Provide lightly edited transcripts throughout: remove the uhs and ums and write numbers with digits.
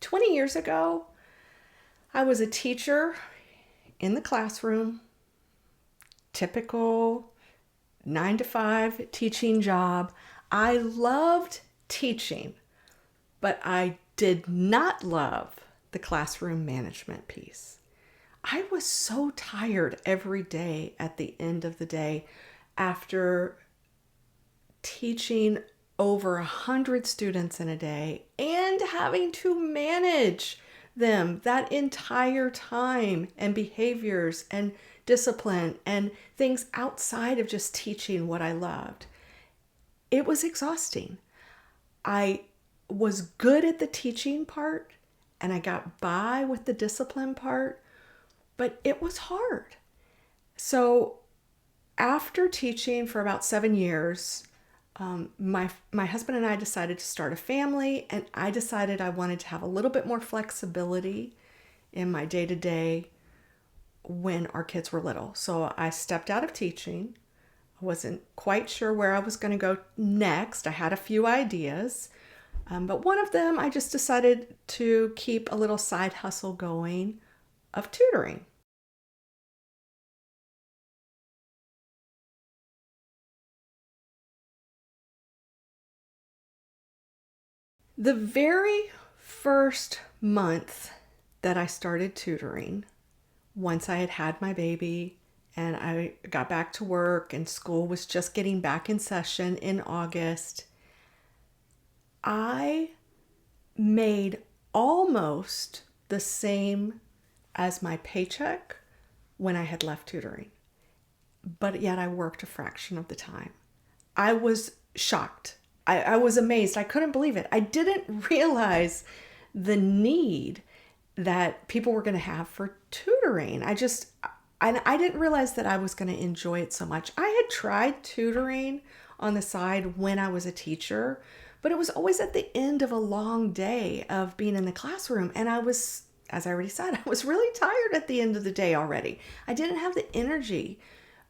20 years ago, I was a teacher in the classroom, typical 9 to 5 teaching job. I loved teaching, but I did not love the classroom management piece. I was so tired every day at the end of the day after teaching over 100 students in a day and having to manage them that entire time, and behaviors and discipline and things outside of just teaching what I loved. It was exhausting. I was good at the teaching part and I got by with the discipline part, but it was hard. So after teaching for about 7 years, my husband and I decided to start a family, and I decided I wanted to have a little bit more flexibility in my day to day when our kids were little. So I stepped out of teaching. I wasn't quite sure where I was going to go next. I had a few ideas, but one of them I just decided to keep a little side hustle going of tutoring. The very first month that I started tutoring, once I had had my baby and I got back to work and school was just getting back in session in August, I made almost the same as my paycheck when I had left tutoring, but yet I worked a fraction of the time. I was shocked. I was amazed. I couldn't believe it. I didn't realize the need that people were going to have for tutoring. I didn't realize that I was going to enjoy it so much. I had tried tutoring on the side when I was a teacher, but it was always at the end of a long day of being in the classroom. And I was, as I already said, I was really tired at the end of the day already. I didn't have the energy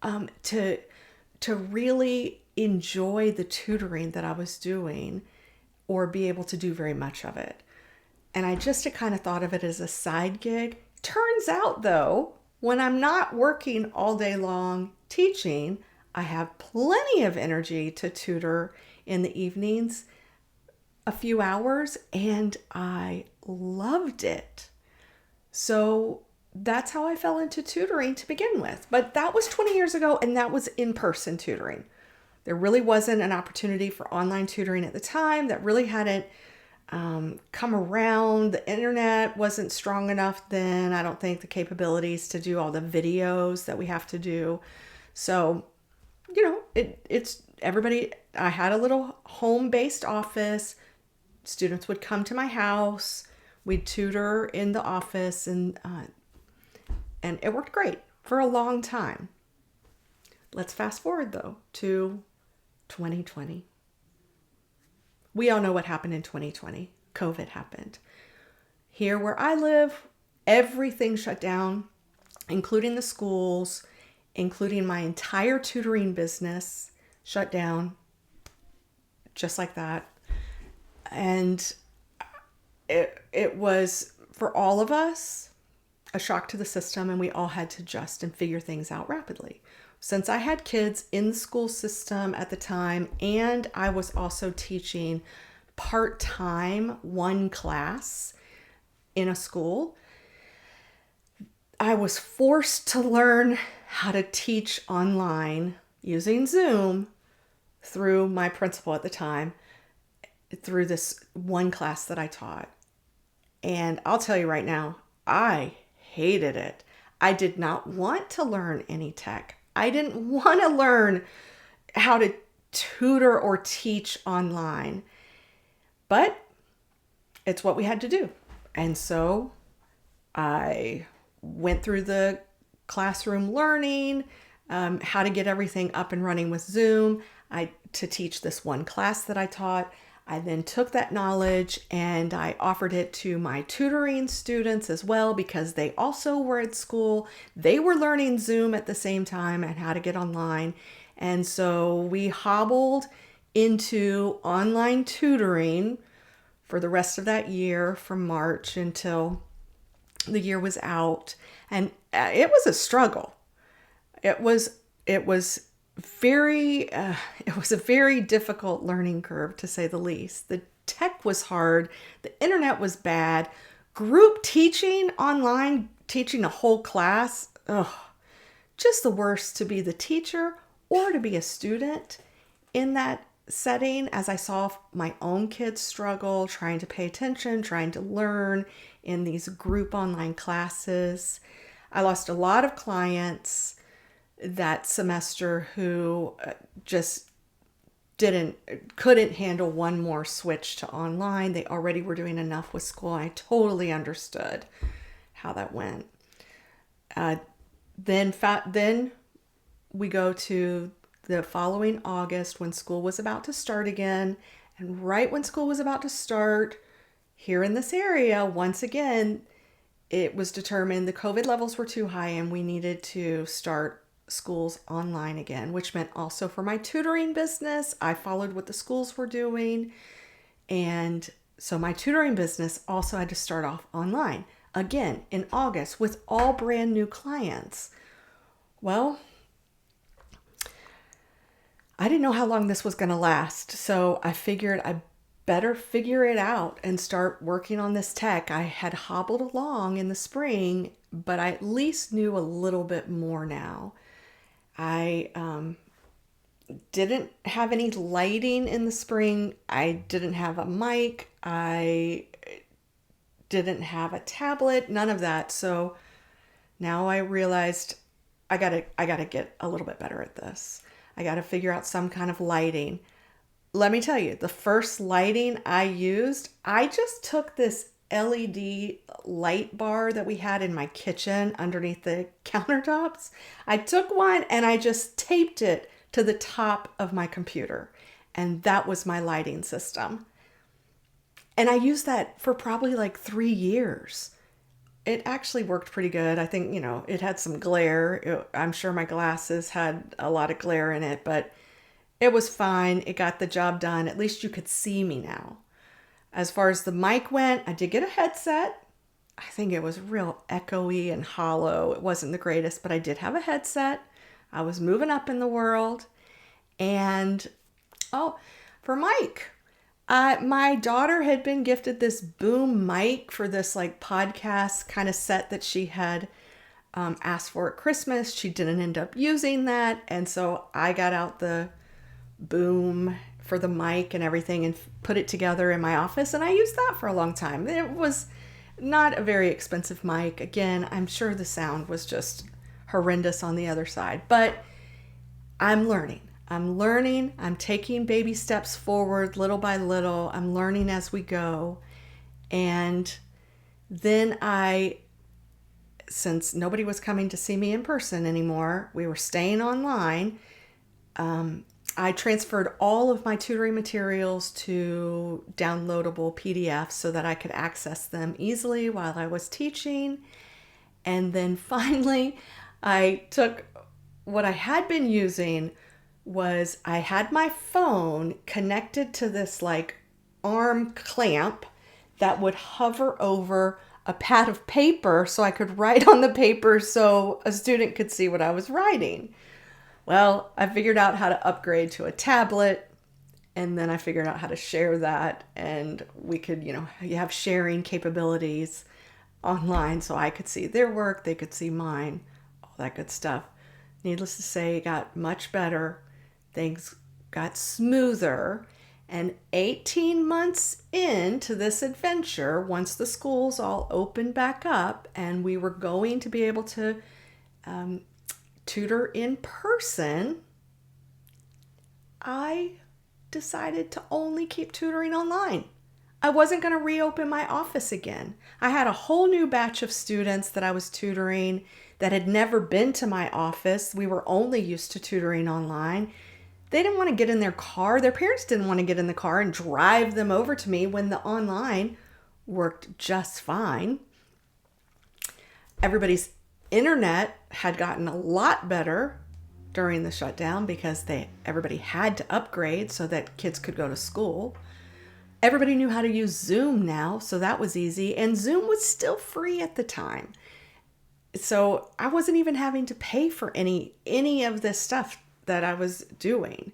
to really enjoy the tutoring that I was doing or be able to do very much of it. And I just kind of thought of it as a side gig. Turns out, though, when I'm not working all day long teaching, I have plenty of energy to tutor in the evenings, a few hours, and I loved it. So that's how I fell into tutoring to begin with. But that was 20 years ago, and that was in-person tutoring. There really wasn't an opportunity for online tutoring at the time. That really hadn't come around. The internet wasn't strong enough then. I don't think the capabilities to do all the videos that we have to do. So, it's everybody. I had a little home-based office. Students would come to my house. We'd tutor in the office, and it worked great for a long time. Let's fast forward though to 2020. We all know what happened in 2020. COVID happened. Here where I live, everything shut down, including the schools, including my entire tutoring business shut down just like that. And it was, for all of us, a shock to the system, and we all had to adjust and figure things out rapidly. Since I had kids in the school system at the time, and I was also teaching part-time one class in a school, I was forced to learn how to teach online using Zoom through my principal at the time, through this one class that I taught. And I'll tell you right now, I hated it. I did not want to learn any tech. I didn't want to learn how to tutor or teach online, but it's what we had to do. And so I went through the classroom learning, how to get everything up and running with Zoom, to teach this one class that I taught. I then took that knowledge and I offered it to my tutoring students as well, because they also were at school. They were learning Zoom at the same time and how to get online. And so we hobbled into online tutoring for the rest of that year from March until the year was out. And it was a struggle. It was very, it was a very difficult learning curve, to say the least. The tech was hard. The internet was bad. Group teaching online, teaching a whole class, just the worst, to be the teacher or to be a student in that setting, as I saw my own kids struggle, trying to pay attention, trying to learn in these group online classes. I lost a lot of clients that semester who just couldn't handle one more switch to online. They already were doing enough with school. I totally understood how that went. Then we go to the following August when school was about to start again. And right when school was about to start here in this area, once again, it was determined the COVID levels were too high and we needed to start schools online again, which meant also for my tutoring business, I followed what the schools were doing. And so my tutoring business also had to start off online again in August with all brand new clients. Well, I didn't know how long this was going to last, so I figured I better figure it out and start working on this tech. I had hobbled along in the spring, but I at least knew a little bit more now. I didn't have any lighting in the spring. I didn't have a mic. I didn't have a tablet, none of that. So now I realized I gotta get a little bit better at this. I got to figure out some kind of lighting. Let me tell you, the first lighting I used, I just took this LED light bar that we had in my kitchen underneath the countertops. I took one and I just taped it to the top of my computer. And that was my lighting system. And I used that for probably like 3 years. It actually worked pretty good. I think, it had some glare. I'm sure my glasses had a lot of glare in it, but it was fine. It got the job done. At least you could see me now. As far as the mic went, I did get a headset. I think it was real echoey and hollow. It wasn't the greatest, but I did have a headset. I was moving up in the world. And, for mic. My daughter had been gifted this boom mic for this like podcast kind of set that she had asked for at Christmas. She didn't end up using that. And so I got out the boom for the mic and everything and put it together in my office. And I used that for a long time. It was not a very expensive mic. Again, I'm sure the sound was just horrendous on the other side, but I'm learning. I'm taking baby steps forward little by little. I'm learning as we go. And then since nobody was coming to see me in person anymore, we were staying online. I transferred all of my tutoring materials to downloadable PDFs so that I could access them easily while I was teaching. And then finally, I took what I had been using was I had my phone connected to this like arm clamp that would hover over a pad of paper so I could write on the paper so a student could see what I was writing. Well, I figured out how to upgrade to a tablet, and then I figured out how to share that, and we could, you have sharing capabilities online so I could see their work, they could see mine, all that good stuff. Needless to say, it got much better. Things got smoother, and 18 months into this adventure, once the schools all opened back up and we were going to be able to tutor in person, I decided to only keep tutoring online. I wasn't going to reopen my office again. I had a whole new batch of students that I was tutoring that had never been to my office. We were only used to tutoring online. They didn't want to get in their car. Their parents didn't want to get in the car and drive them over to me when the online worked just fine. Everybody's internet had gotten a lot better during the shutdown because everybody had to upgrade so that kids could go to school. Everybody knew how to use Zoom now, so that was easy. And Zoom was still free at the time. So I wasn't even having to pay for any of this stuff that I was doing.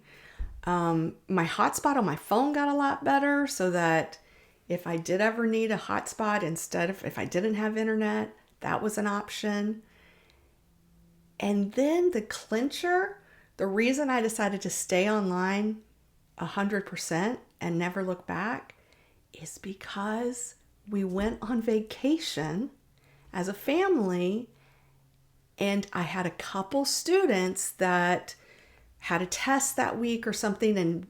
My hotspot on my phone got a lot better, so that if I did ever need a hotspot, instead of if I didn't have internet, that was an option. And then the clincher, the reason I decided to stay online 100% and never look back is because we went on vacation as a family, and I had a couple students that had a test that week or something and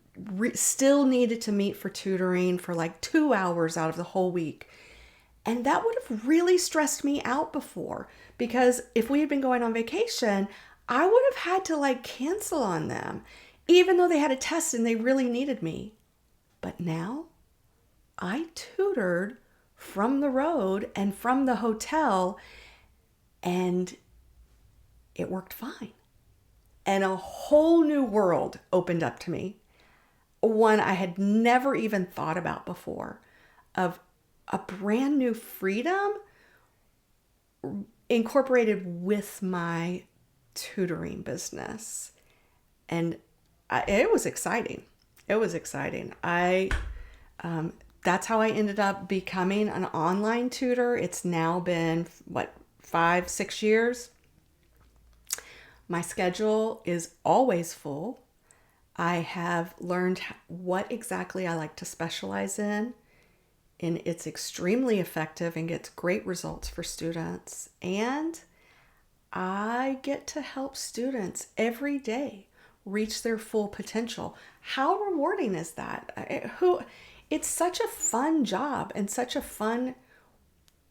still needed to meet for tutoring for like 2 hours out of the whole week. And that would have really stressed me out before, because if we had been going on vacation, I would have had to like cancel on them, even though they had a test and they really needed me. But now I tutored from the road and from the hotel, and it worked fine. And a whole new world opened up to me, one I had never even thought about before, of a brand new freedom incorporated with my tutoring business. And it was exciting. It was exciting. That's how I ended up becoming an online tutor. It's now been, 5-6 years. My schedule is always full. I have learned what exactly I like to specialize in, and it's extremely effective and gets great results for students. And I get to help students every day reach their full potential. How rewarding is that? It's such a fun job and such a fun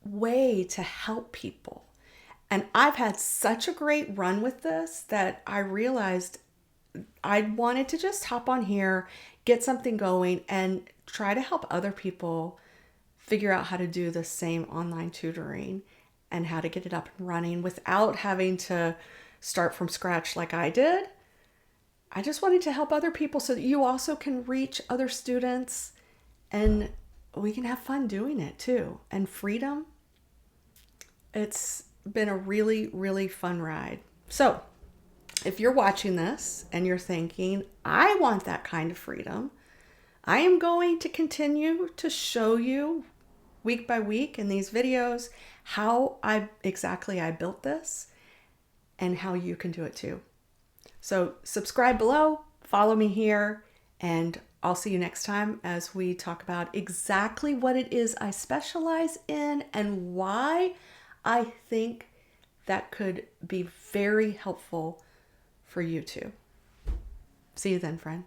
way to help people. And I've had such a great run with this that I realized I wanted to just hop on here, get something going, and try to help other people figure out how to do the same online tutoring and how to get it up and running without having to start from scratch like I did. I just wanted to help other people so that you also can reach other students and we can have fun doing it too. And freedom, it's been a really, really fun ride. So if you're watching this and you're thinking, I want that kind of freedom, I am going to continue to show you week by week in these videos how I built this and how you can do it too. So subscribe below, follow me here, and I'll see you next time as we talk about exactly what it is I specialize in and why I think that could be very helpful for you too. See you then, friend.